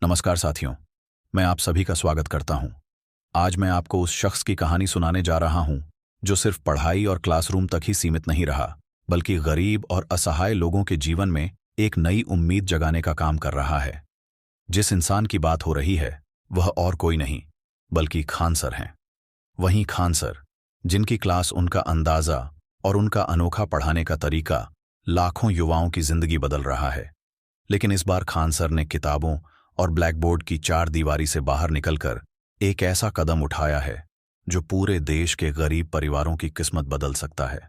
नमस्कार साथियों, मैं आप सभी का स्वागत करता हूं। आज मैं आपको उस शख्स की कहानी सुनाने जा रहा हूं जो सिर्फ पढ़ाई और क्लासरूम तक ही सीमित नहीं रहा, बल्कि गरीब और असहाय लोगों के जीवन में एक नई उम्मीद जगाने का काम कर रहा है। जिस इंसान की बात हो रही है वह और कोई नहीं बल्कि खान सर हैं। वहीं खान सर, जिनकी क्लास, उनका अंदाजा और उनका अनोखा पढ़ाने का तरीका लाखों युवाओं की जिंदगी बदल रहा है। लेकिन इस बार खान सर ने किताबों और ब्लैकबोर्ड की चार दीवारी से बाहर निकलकर एक ऐसा कदम उठाया है जो पूरे देश के गरीब परिवारों की किस्मत बदल सकता है।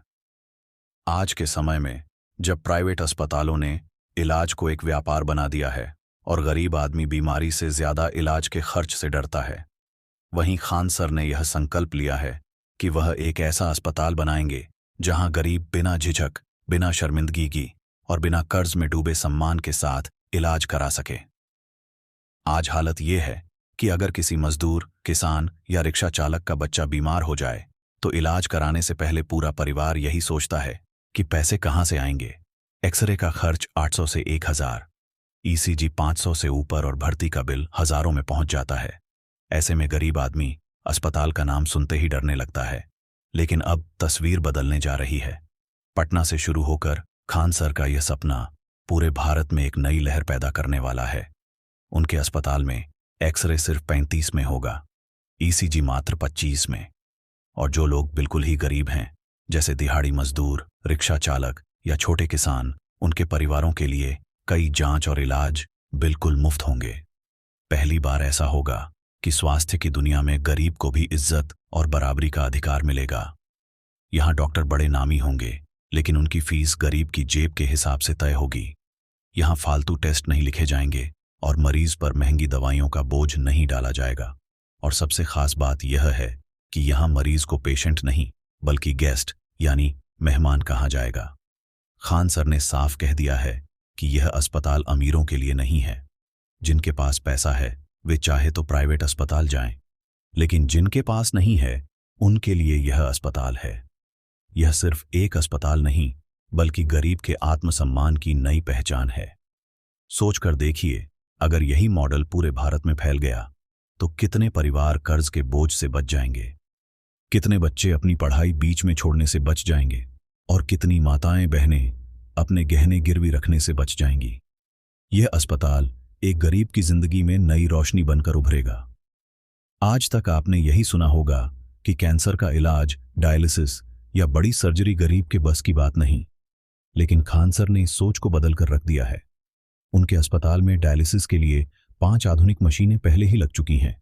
आज के समय में जब प्राइवेट अस्पतालों ने इलाज को एक व्यापार बना दिया है और गरीब आदमी बीमारी से ज्यादा इलाज के खर्च से डरता है, वहीं खान सर ने यह संकल्प लिया है कि वह एक ऐसा अस्पताल बनाएंगे जहां गरीब बिना झिझक, बिना शर्मिंदगी की और बिना कर्ज में डूबे सम्मान के साथ इलाज करा सके। आज हालत यह है कि अगर किसी मजदूर, किसान या रिक्शा चालक का बच्चा बीमार हो जाए तो इलाज कराने से पहले पूरा परिवार यही सोचता है कि पैसे कहां से आएंगे। एक्सरे का खर्च 800 से 1000, ईसीजी 500 से ऊपर और भर्ती का बिल हजारों में पहुंच जाता है। ऐसे में गरीब आदमी अस्पताल का नाम सुनते ही डरने लगता है। लेकिन अब तस्वीर बदलने जा रही है। पटना से शुरू होकर खान सर का यह सपना पूरे भारत में एक नई लहर पैदा करने वाला है। उनके अस्पताल में एक्सरे सिर्फ 35 में होगा, ईसीजी मात्र 25 में, और जो लोग बिल्कुल ही गरीब हैं, जैसे दिहाड़ी मजदूर, रिक्शा चालक या छोटे किसान, उनके परिवारों के लिए कई जांच और इलाज बिल्कुल मुफ्त होंगे। पहली बार ऐसा होगा कि स्वास्थ्य की दुनिया में गरीब को भी इज्जत और बराबरी का अधिकार मिलेगा। यहां डॉक्टर बड़े नामी होंगे, लेकिन उनकी फीस गरीब की जेब के हिसाब से तय होगी। यहां फालतू टेस्ट नहीं लिखे जाएंगे और मरीज पर महंगी दवाइयों का बोझ नहीं डाला जाएगा। और सबसे खास बात यह है कि यहां मरीज को पेशेंट नहीं बल्कि गेस्ट यानी मेहमान कहा जाएगा। खान सर ने साफ कह दिया है कि यह अस्पताल अमीरों के लिए नहीं है। जिनके पास पैसा है वे चाहे तो प्राइवेट अस्पताल जाएं, लेकिन जिनके पास नहीं है उनके लिए यह अस्पताल है। यह सिर्फ एक अस्पताल नहीं बल्कि गरीब के आत्मसम्मान की नई पहचान है। सोचकर देखिए, अगर यही मॉडल पूरे भारत में फैल गया तो कितने परिवार कर्ज के बोझ से बच जाएंगे, कितने बच्चे अपनी पढ़ाई बीच में छोड़ने से बच जाएंगे और कितनी माताएं बहनें अपने गहने गिरवी रखने से बच जाएंगी। यह अस्पताल एक गरीब की जिंदगी में नई रोशनी बनकर उभरेगा। आज तक आपने यही सुना होगा कि कैंसर का इलाज, डायलिसिस या बड़ी सर्जरी गरीब के बस की बात नहीं, लेकिन खान सर ने इस सोच को बदलकर रख दिया है। उनके अस्पताल में डायलिसिस के लिए 5 आधुनिक मशीनें पहले ही लग चुकी हैं।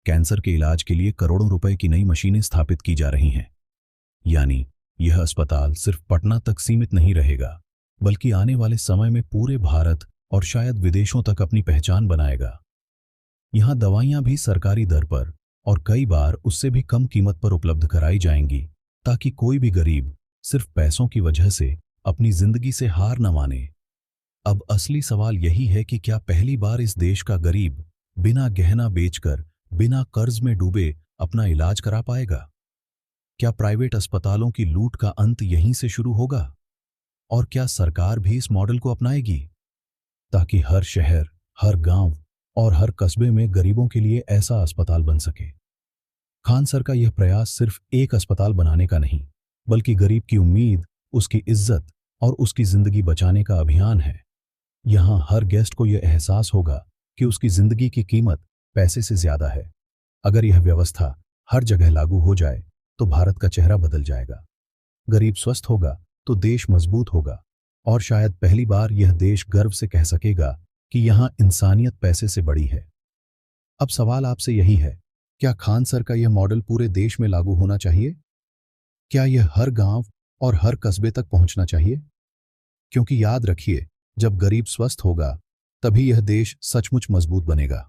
कैंसर के इलाज के लिए करोड़ों रुपए की नई मशीनें स्थापित की जा रही हैं। यानी यह अस्पताल सिर्फ पटना तक सीमित नहीं रहेगा, बल्कि आने वाले समय में पूरे भारत और शायद विदेशों तक अपनी पहचान बनाएगा। यहां दवाइयां भी सरकारी दर पर और कई बार उससे भी कम कीमत पर उपलब्ध कराई जाएंगी, ताकि कोई भी गरीब सिर्फ पैसों की वजह से अपनी जिंदगी से हार न माने। अब असली सवाल यही है कि क्या पहली बार इस देश का गरीब बिना गहना बेचकर, बिना कर्ज में डूबे अपना इलाज करा पाएगा? क्या प्राइवेट अस्पतालों की लूट का अंत यहीं से शुरू होगा? और क्या सरकार भी इस मॉडल को अपनाएगी, ताकि हर शहर, हर गांव और हर कस्बे में गरीबों के लिए ऐसा अस्पताल बन सके? खान सर का यह प्रयास सिर्फ एक अस्पताल बनाने का नहीं, बल्कि गरीब की उम्मीद, उसकी इज्जत और उसकी जिंदगी बचाने का अभियान है। यहां हर गेस्ट को यह एहसास होगा कि उसकी जिंदगी की कीमत पैसे से ज्यादा है। अगर यह व्यवस्था हर जगह लागू हो जाए तो भारत का चेहरा बदल जाएगा। गरीब स्वस्थ होगा तो देश मजबूत होगा, और शायद पहली बार यह देश गर्व से कह सकेगा कि यहां इंसानियत पैसे से बड़ी है। अब सवाल आपसे यही है, क्या खान सर का यह मॉडल पूरे देश में लागू होना चाहिए? क्या यह हर गांव और हर कस्बे तक पहुंचना चाहिए? क्योंकि याद रखिए, जब गरीब स्वस्थ होगा तभी यह देश सचमुच मजबूत बनेगा।